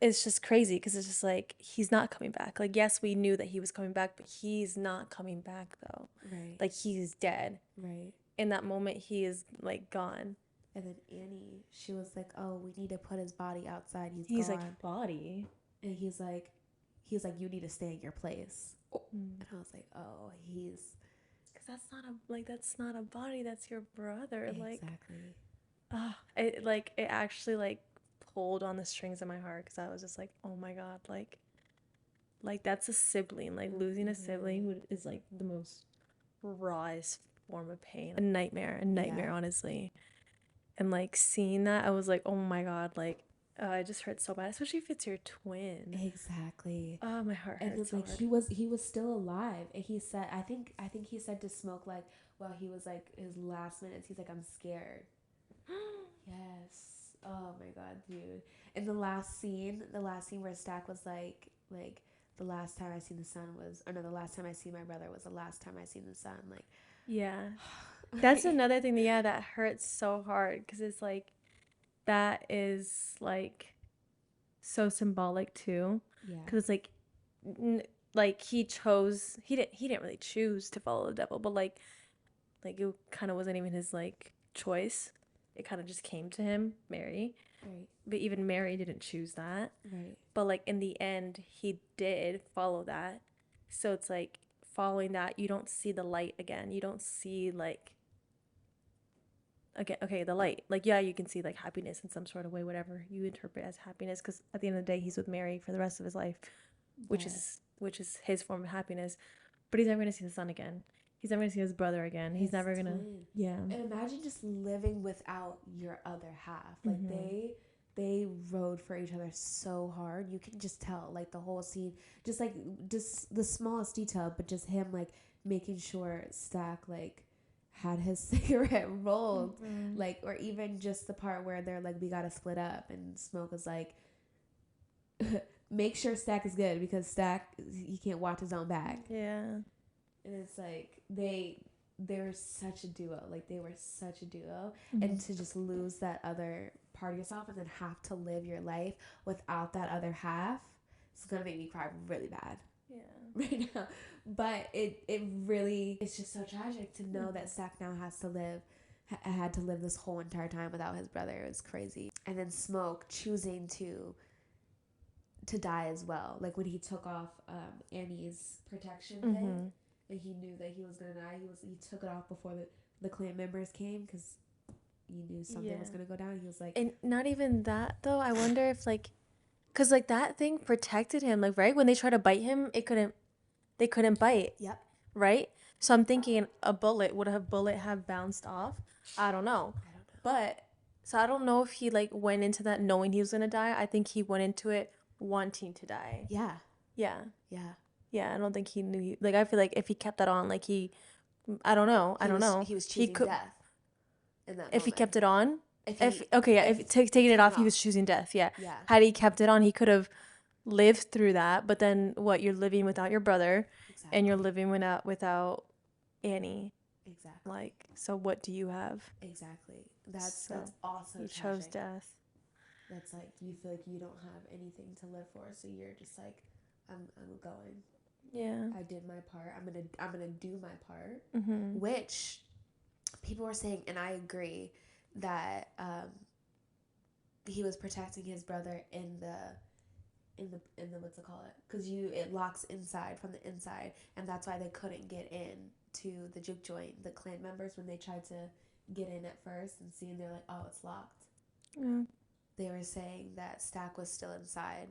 it's just crazy, because it's just like he's not coming back. Like, yes, we knew that he was coming back, but he's not coming back though. Right. Like he's dead. Right. In that moment, he is like gone. And then Annie, she was like, "Oh, we need to put his body outside. He's gone." Like, body. And he's like, "You need to stay in your place." And I was like, "Oh, he's." Because that's not a body. That's your brother. Exactly. It actually like pulled on the strings of my heart, because I was just like, oh my god, like that's a sibling. Like losing a sibling is like the most rawest form of pain. A nightmare, honestly. And like seeing that, I was like, oh my god, like it just hurts so bad, especially if it's your twin. Exactly. Oh, my heart hurts. And so like hard. he was still alive, and he said, I think he said to Smoke, like, while he was like his last minutes, he's like, "I'm scared." Yes. Oh my god, dude. And the last scene where Stack was like the last time I seen the sun was, or no, the last time I see my brother was the last time I seen the sun. Like, yeah. That's another thing that hurts so hard, because it's like that is like so symbolic too. Yeah. Because it's like he didn't really choose to follow the devil, but like it kind of wasn't even his like choice. it kind of just came to him, Mary. Right. But even Mary didn't choose that. Right. But like in the end, he did follow that. So it's like following that, you don't see the light again. You don't see like again, okay, the light. Like yeah, you can see like happiness in some sort of way, whatever you interpret as happiness. Because at the end of the day, he's with Mary for the rest of his life, which But is his form of happiness. But he's never gonna see the son again. He's never gonna see his brother again. He's his never gonna. twin. Yeah. And imagine just living without your other half. Like they rode for each other so hard. You can just tell, like the whole scene, just like just the smallest detail, but just him like making sure Stack like had his cigarette rolled, like, or even just the part where they're like, we gotta split up, and Smoke is like, make sure Stack is good because Stack he can't watch his own back. Yeah. And it's like they're such a duo. Like they were such a duo. And to just lose that other part of yourself and then have to live your life without that other half, it's gonna make me cry really bad. Yeah. Right now. But it really it's just so tragic to know that Stack now has to live had to live this whole entire time without his brother. It was crazy. And then Smoke choosing to die as well. Like when he took off Annie's protection thing, and he knew that he was gonna die. He took it off before the clan members came because he knew something was gonna go down. He was like, and not even that though. I wonder if like, cause like that thing protected him. Like right when they tried to bite him, they couldn't bite. yep. Right. So I'm thinking a bullet have bounced off. I don't know. But so I don't know if he like went into that knowing he was gonna die. I think he went into it wanting to die. Yeah. Yeah. Yeah. Yeah. I don't think he knew. Like I feel like if he kept that on, like I don't know. He was choosing death. In that if he moment. kept it on. If Taking it off, he was choosing death. Yeah. Yeah. Had he kept it on, he could have lived through that. But then what? You're living without your brother, Exactly. and you're living without Annie. Exactly. Like, so what do you have? Exactly. That's also He tragic. chose death. That's like you feel like you don't have anything to live for, so you're just like, I'm going. Yeah. I did my part. I'm gonna do my part. Mm-hmm. Which people were saying, and I agree that he was protecting his brother in the what's it called? Because it locks inside from the inside, and that's why they couldn't get in to the juke joint. The clan members, when they tried to get in at first and see, and they're like, oh, it's locked. Yeah. They were saying that Stack was still inside,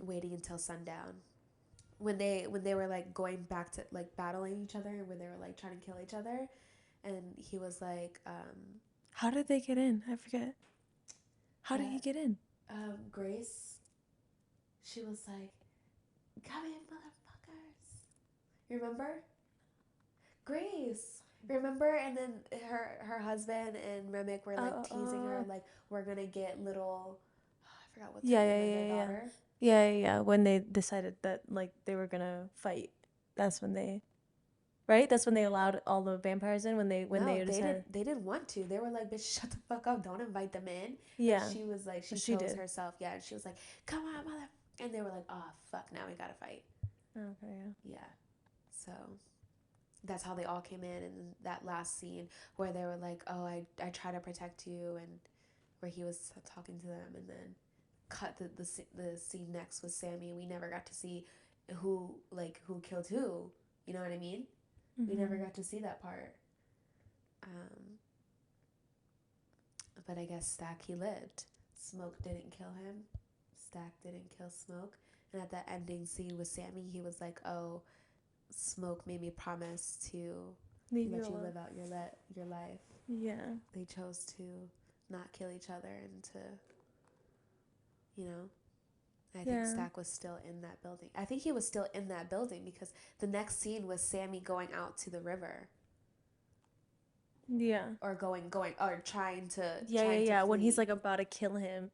waiting until sundown. When they were like going back to like battling each other, when they were like trying to kill each other, and he was like, how did they get in? I forget. How did he get in? Grace, she was like, come in, motherfuckers. Remember? Grace. Remember? And then her husband and Remick were like teasing her, like, we're gonna get little, I forgot what's her name, their daughter. Yeah. When they decided that like they were gonna fight, that's when they, right? That's when they allowed all the vampires in. They decided they didn't want to. They were like, bitch, shut the fuck up. Don't invite them in. Yeah. And she was like, she chose herself. Yeah. And she was like, come on, mother. And they were like, oh, fuck, now we gotta fight. Okay, yeah. So that's how they all came in. And that last scene where they were like, oh, I try to protect you, and where he was talking to them, and then cut the scene next with Sammy. We never got to see who killed who. You know what I mean? Mm-hmm. We never got to see that part. But I guess Stack, he lived. Smoke didn't kill him. Stack didn't kill Smoke. And at that ending scene with Sammy, he was like, oh, Smoke made me promise to let you live out your life. Yeah. They chose to not kill each other and to, I think Stack was still in that building. I think he was still in that building because the next scene was Sammy going out to the river. Yeah. Or trying to. Yeah. When he's like about to kill him,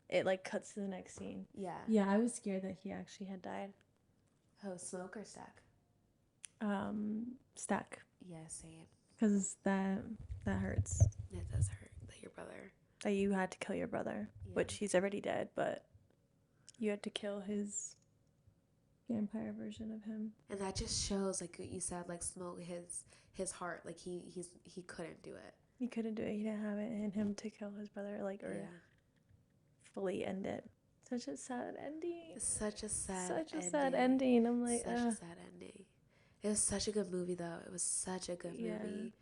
it like cuts to the next scene. Yeah. Yeah, I was scared that he actually had died. Oh, Smoke or Stack? Stack. Yeah, same. Because that hurts. It does hurt that your brother. That you had to kill your brother, which he's already dead, but you had to kill his vampire version of him. And that just shows, like what you said, like Smoke, his heart, like he couldn't do it. He couldn't do it. He didn't have it in him to kill his brother, like, or Yeah. fully end it. Such a sad ending. Such a sad Such a sad ending. ending. I'm like, Such a sad ending. It was such a good movie, though. It was such a good yeah. movie.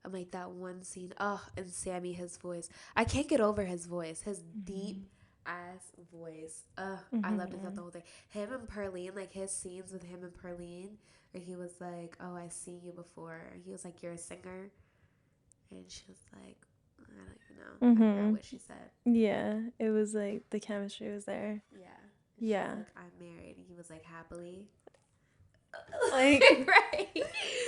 I'm like that one scene. Oh, and Sammy, his voice. I can't get over his voice. His deep ass voice. I loved it throughout the whole thing. Him and Perlene, like his scenes with him and Perlene, where he was like, "Oh, I've seen you before." He was like, "You're a singer," and she was like, "I don't even know. I forgot what she said." Yeah, it was like the chemistry was there. Yeah. And Yeah. She was like, "I'm married," and he was like, "Happily." Like, right.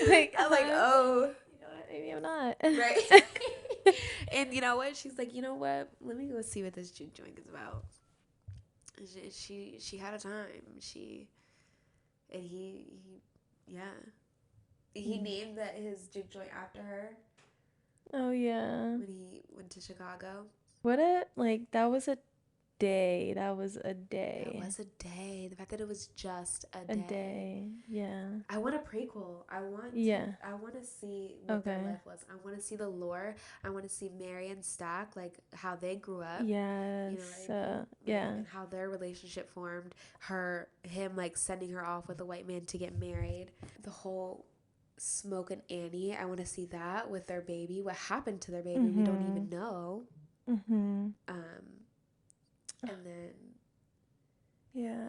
like, I'm like, oh. You know what? Maybe I'm not. Right. And you know what? She's like, you know what? Let me go see what this juke joint is about. And she had a time. Yeah. He named his juke joint after her Oh yeah. when he went to Chicago. That was a day. That was a day. That was a day. The fact that it was just a A day. day. Yeah. I want a prequel. I want to see what their life was. I want to see the lore. I want to see Mary and Stack, like how they grew up. Yes. You know what I mean? Yeah. And how their relationship formed. Him like sending her off with a white man to get married. The whole Smoke and Annie. I want to see that with their baby. What happened to their baby? We don't even know. And then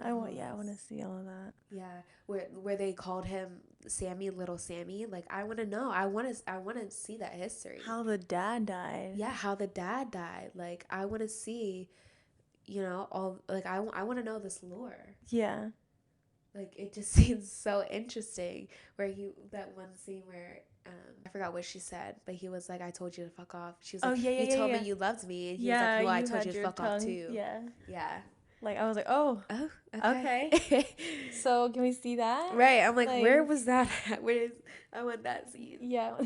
I want to see all of that. Yeah, where they called him Sammy, little Sammy. Like I want to know. I want to see that history. How the dad died. Yeah, how the dad died. Like I want to see, all like I want to know this lore. Yeah. Like it just seems so interesting. That one scene where I forgot what she said, but he was like, "I told you to fuck off." She was like, "You told me you loved me," and he was like, "Well, I told you to fuck off too." Yeah. Yeah. Like I was like, "Oh, okay." So can we see that? Right. I'm like, where was that at? I want that scene. Yeah.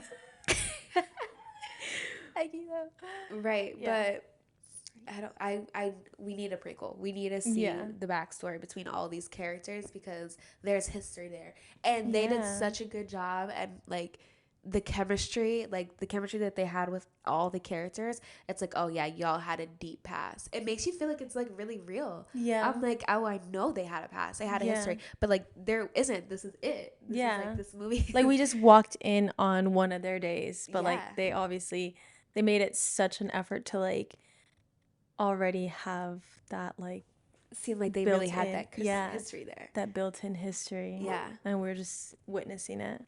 Right, Yeah. but we need a prequel. We need to see the backstory between all these characters because there's history there. And they did such a good job and like the chemistry that they had with all the characters, it's like, oh yeah, y'all had a deep past. It makes you feel like it's like really real. Yeah. I'm like, oh, I know they had a past. They had a history. But like there isn't. This is it. This is like this movie. Like we just walked in on one of their days, but like they made it such an effort to like already have that like seem like they really had that history there. That built-in history. Yeah. And we're just witnessing it.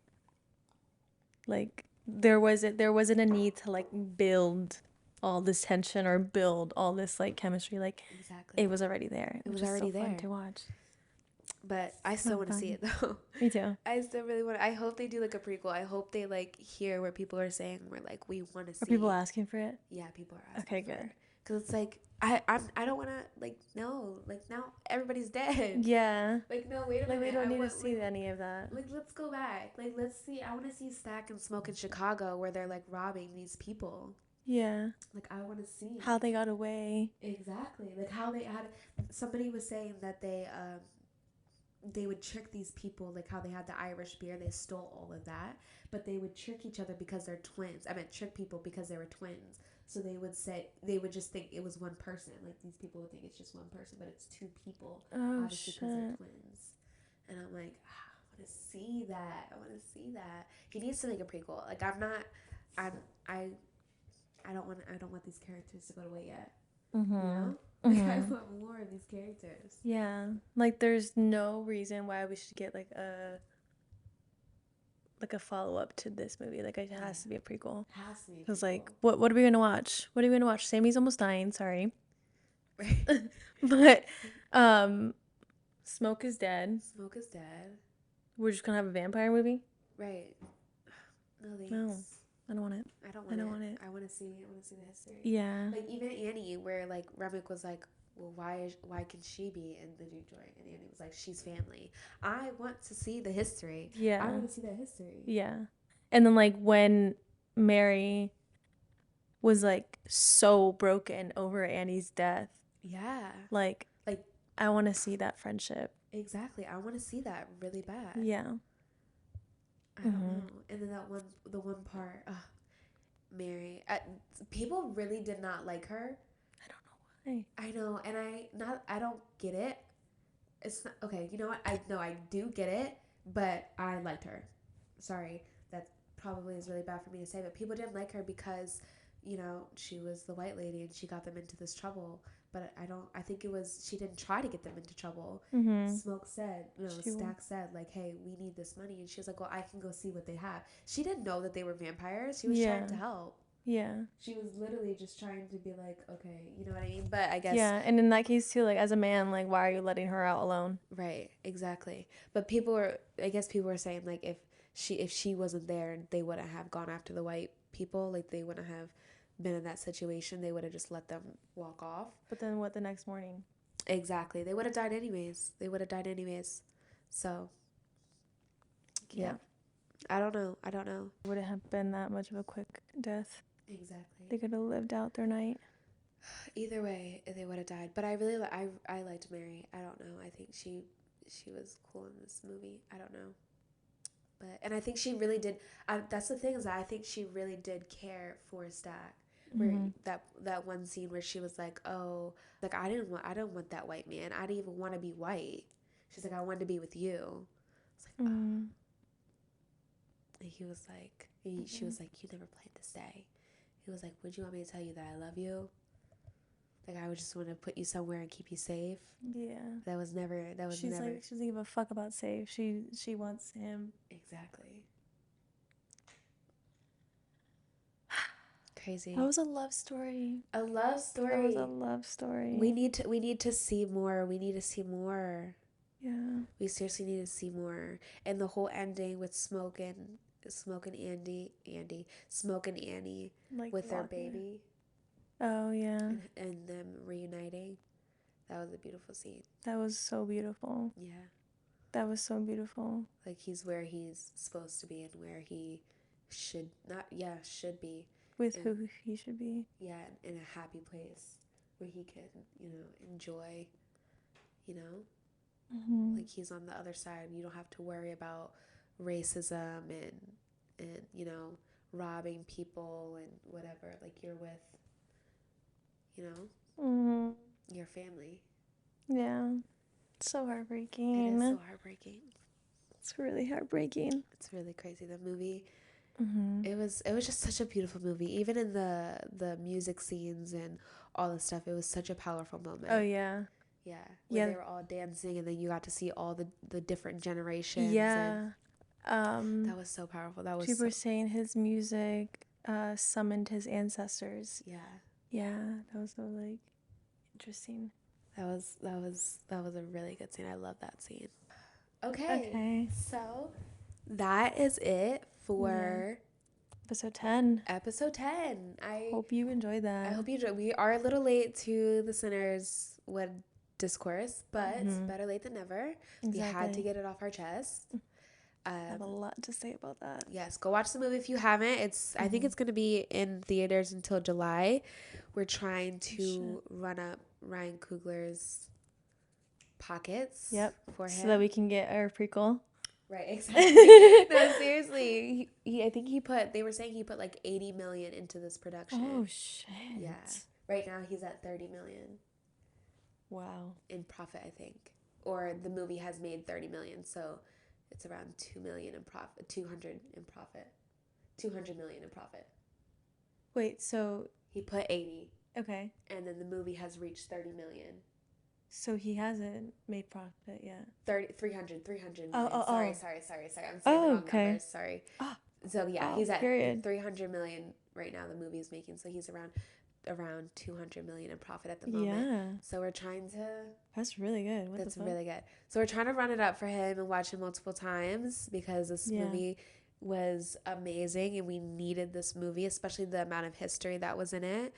Like there wasn't a need to like build all this tension or build all this like chemistry. Like exactly, it was already there. It was already there. Fun to watch. But I still want to see it though. Me too. I still really want. I hope they do like a prequel. I hope they like hear what people are saying. We're like, we want to see. Are people asking for it? Yeah, people are asking. Okay, good. Because it's like I don't want to like no like now everybody's dead. Yeah. Like no, wait a minute. We don't need to see any of that. Like let's go back. Like let's see. I want to see Stack and Smoke in Chicago where they're like robbing these people. Yeah. Like I want to see how they got away. Exactly. Like how they had. Somebody was saying that they would trick these people, like how they had the Irish beer, they stole all of that, but they would trick each other because they're twins. I meant trick people because they were twins. So they would just think it was one person. Like these people would think it's just one person, but it's two people. Oh, obviously because they're twins. And I'm like, I want to see that. I want to see that. He needs to make a prequel. Like I don't want these characters to go away yet. Mm-hmm. You know? Like I want more of these characters. Yeah. Like there's no reason why we should get like a follow-up to this movie. Like it has to be a prequel. Has to be. Because like what are we gonna watch? What are we gonna watch? Sammy's almost dying, sorry. But Smoke is dead. Smoke is dead. We're just gonna have a vampire movie? Right. No thanks. No. I don't want it. I don't want it. I want to see the history. Yeah. Like even Annie, where like Remick was like, well, why can she be in the juke joint? And Annie was like, she's family. I want to see the history. Yeah. I want to see that history. Yeah. And then like when Mary was like so broken over Annie's death. Yeah. Like I want to see that friendship. Exactly. I want to see that really bad. Yeah. I don't know. And then the one part, Mary. People really did not like her. I don't know why. I know, and I don't get it. It's not okay. You know what? I know I do get it, but I liked her. Sorry, that probably is really bad for me to say, but people didn't like her because, she was the white lady and she got them into this trouble. But I don't. I think it was she didn't try to get them into trouble. Mm-hmm. Smoke said, Stack said, like, hey, we need this money, and she was like, well, I can go see what they have. She didn't know that they were vampires. She was Yeah. trying to help. Yeah. She was literally just trying to be like, okay, you know what I mean? But I guess Yeah, and in that case too, like as a man, like why are you letting her out alone? right, exactly. But I guess people were saying like if she wasn't there, they wouldn't have gone after the white people. Like they wouldn't have been in that situation. They would have just let them walk off. But then what the next morning? Exactly. They would have died anyways. They would have died anyways. So, yeah. I don't know. I don't know. Would it have been that much of a quick death? Exactly. They could have lived out their night. Either way, they would have died. But I really I liked Mary. I don't know. I think she was cool in this movie. I don't know. And I think she really did. That's the thing is that I think she really did care for Stack. Where that one scene where she was like, "Oh, like I don't want that white man. I didn't even want to be white." She's like, "I wanted to be with you." It's like, oh. And he was like, she was like, "You never planned to stay." He was like, "Would you want me to tell you that I love you? Like I would just want to put you somewhere and keep you safe." Yeah. That was never. She's like, she doesn't give a fuck about safe. She wants him. Exactly. Crazy. That was a love story. A love story. That was a love story. We need to see more. We need to see more. Yeah. We seriously need to see more. And the whole ending with Smoke and Annie, Like with their walking. baby. Oh yeah. And them reuniting. That was a beautiful scene. That was so beautiful. Yeah. That was so beautiful. Like he's where he's supposed to be and where he should be. With who he should be. Yeah, in a happy place where he can, enjoy, like he's on the other side. You don't have to worry about racism and robbing people and whatever. Like you're with, your family. Yeah. It's so heartbreaking. It is so heartbreaking. It's really heartbreaking. It's really crazy. The movie. It was just such a beautiful movie. Even in the music scenes and all the stuff, it was such a powerful moment. Oh yeah. Yeah. Where they were all dancing and then you got to see all the different generations. Yeah. That was so powerful. That was people were saying his music summoned his ancestors. Yeah. Yeah. That was so like interesting. That was a really good scene. I love that scene. Okay. So that is it for episode 10. Episode 10. I hope you enjoyed that. I hope you enjoyed. We are a little late to the Sinners Wed discourse, but it's better late than never. Exactly. We had to get it off our chest. I have a lot to say about that. Yes, go watch the movie if you haven't. I think it's going to be in theaters until July. We're trying to run up Ryan Coogler's pockets for him. So that we can get our prequel. Right, exactly. No, seriously. They were saying he put like 80 million into this production. Oh, shit. Yeah. Right now he's at 30 million. Wow. In profit, I think. Or the movie has made 30 million, so it's around 2 million in profit, 200 in profit. 200 million in profit. Wait, so he put 80. Okay. And then the movie has reached 30 million. So he hasn't made profit yet. 300 million. Oh. Sorry. I'm saying the wrong numbers. Sorry. Oh. So yeah, he's at 300 million right now the movie is making. So he's around 200 million in profit at the moment. Yeah. So we're trying to. That's really good. That's really good. So we're trying to run it up for him and watch it multiple times because this movie was amazing and we needed this movie, especially the amount of history that was in it.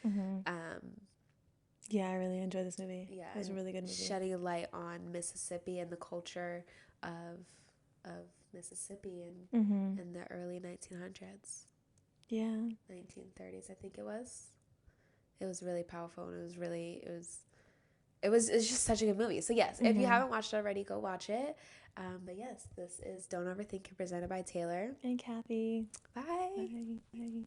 Yeah, I really enjoyed this movie. Yeah, it was a really good movie. Shedding a light on Mississippi and the culture of Mississippi in the early 1900s. Yeah. 1930s, I think it was. It was really powerful and it's just such a good movie. So yes, if you haven't watched it already, go watch it. But yes, this is Don't Overthink It, presented by Taylor and Kathy. Bye. Bye.